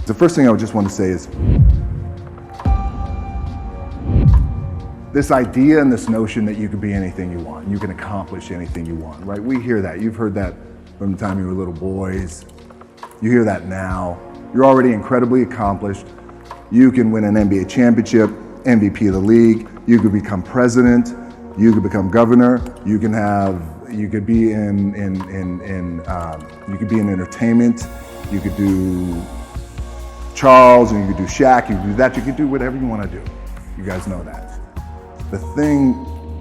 The first thing I would just want to say is, this idea and this notion that you can be anything you want, you can accomplish anything you want, right? We hear that. You've heard that from the time you were little boys. You hear that now. You're already incredibly accomplished. You can win an NBA championship, MVP of the league. You could become president. You could become governor. You could be in entertainment. You could do Charles, and you could do Shaq. You could do that. You could do whatever you want to do. You guys know that. The thing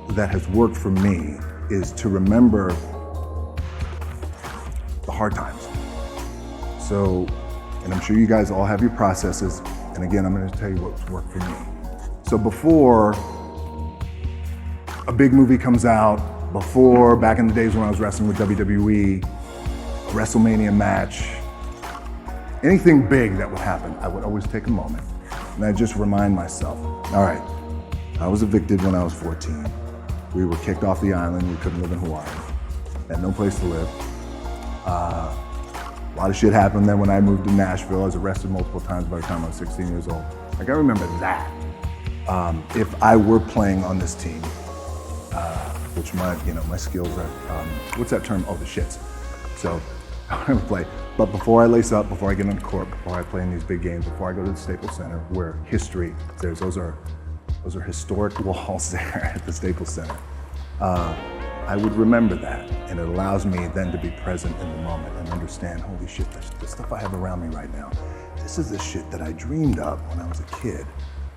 that has worked for me is to remember the hard times. So, and I'm sure you guys all have your processes, and again, I'm going to tell you what's worked for me. So before a big movie comes out, before, back in the days when I was wrestling with WWE, a WrestleMania match, anything big that would happen, I would always take a moment, and I just remind myself, all right, I was evicted when I was 14. We were kicked off the island. We couldn't live in Hawaii. Had no place to live. A lot of shit happened then when I moved to Nashville. I was arrested multiple times by the time I was 16 years old. Like, I remember that. If I were playing on this team, which my skills are, what's that term? Oh, the shits. So I would play. But before I lace up, before I get on the court, before I play in these big games, before I go to the Staples Center, where history, those are historic walls there at the Staples Center. I would remember that, and it allows me then to be present in the moment and understand, holy shit, the stuff I have around me right now, this is the shit that I dreamed of when I was a kid.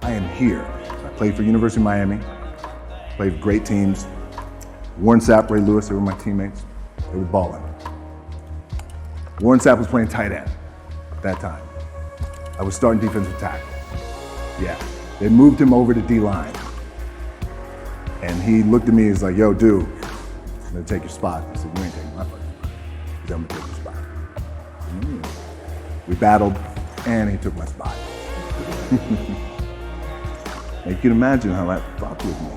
I am here. I played for University of Miami, played with great teams. Warren Sapp, Ray Lewis, they were my teammates. They were balling. Warren Sapp was playing tight end at that time. I was starting defensive tackle. Yeah. They moved him over to D-line. And he looked at me, he's like, yo, dude, I'm gonna take your spot. I said, you ain't taking my fucking spot. He said, I'm gonna take your spot. We battled, and he took my spot. And you can imagine how that fucked with me,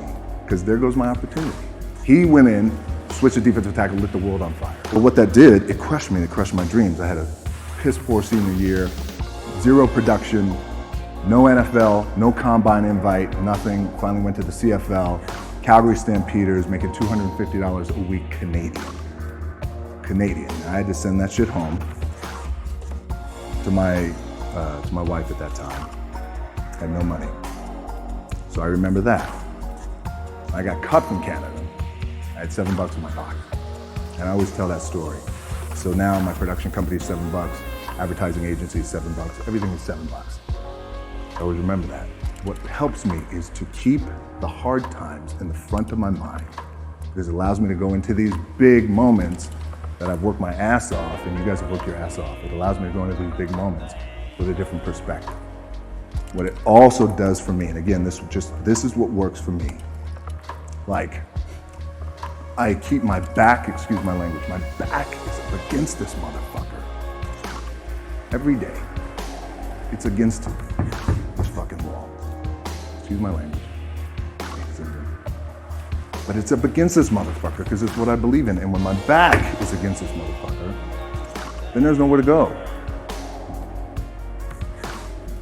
because there goes my opportunity. He went in, switched to defensive tackle, lit the world on fire. But what that did, it crushed me, it crushed my dreams. I had a piss poor senior year, zero production, no NFL, no combine invite, nothing. Finally went to the CFL, Calgary Stampeders, making $250 a week Canadian. I had to send that shit home to my wife at that time. Had no money. So I remember that. I got cut from Canada. I had $7 in my pocket. And I always tell that story. So now my production company is $7, advertising agency is $7, everything is $7. I always remember that. What helps me is to keep the hard times in the front of my mind, because it allows me to go into these big moments that I've worked my ass off, and you guys have worked your ass off. It allows me to go into these big moments with a different perspective. What it also does for me, and again, this is what works for me. Like, I keep my back, excuse my language, my back is up against this motherfucker. Every day, it's against this fucking wall. Excuse my language. But it's up against this motherfucker because it's what I believe in. And when my back is against this motherfucker, then there's nowhere to go.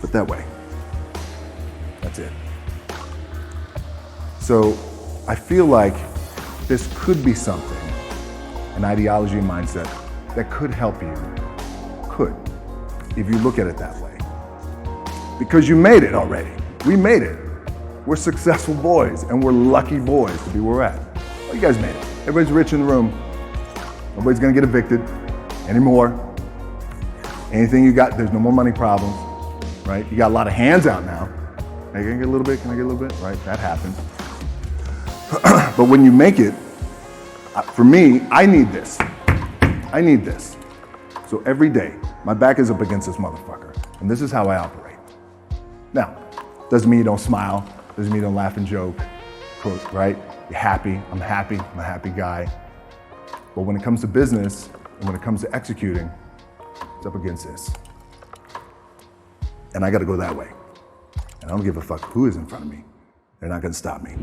But that way. That's it. So I feel like this could be something, an ideology and mindset that could help you. Could, if you look at it that way. Because you made it already. We made it. We're successful boys, and we're lucky boys to be where we're at. Well, you guys made it. Everybody's rich in the room. Nobody's gonna get evicted anymore. Anything you got, there's no more money problems, right? You got a lot of hands out now. Hey, can I get a little bit? Can I get a little bit? Right, that happens. But when you make it, for me, I need this. I need this. So every day, my back is up against this motherfucker, and this is how I operate. Now, doesn't mean you don't smile, doesn't mean you don't laugh and joke, right? You're happy, I'm a happy guy. But when it comes to business, and when it comes to executing, it's up against this. And I gotta go that way. And I don't give a fuck who is in front of me. They're not gonna stop me.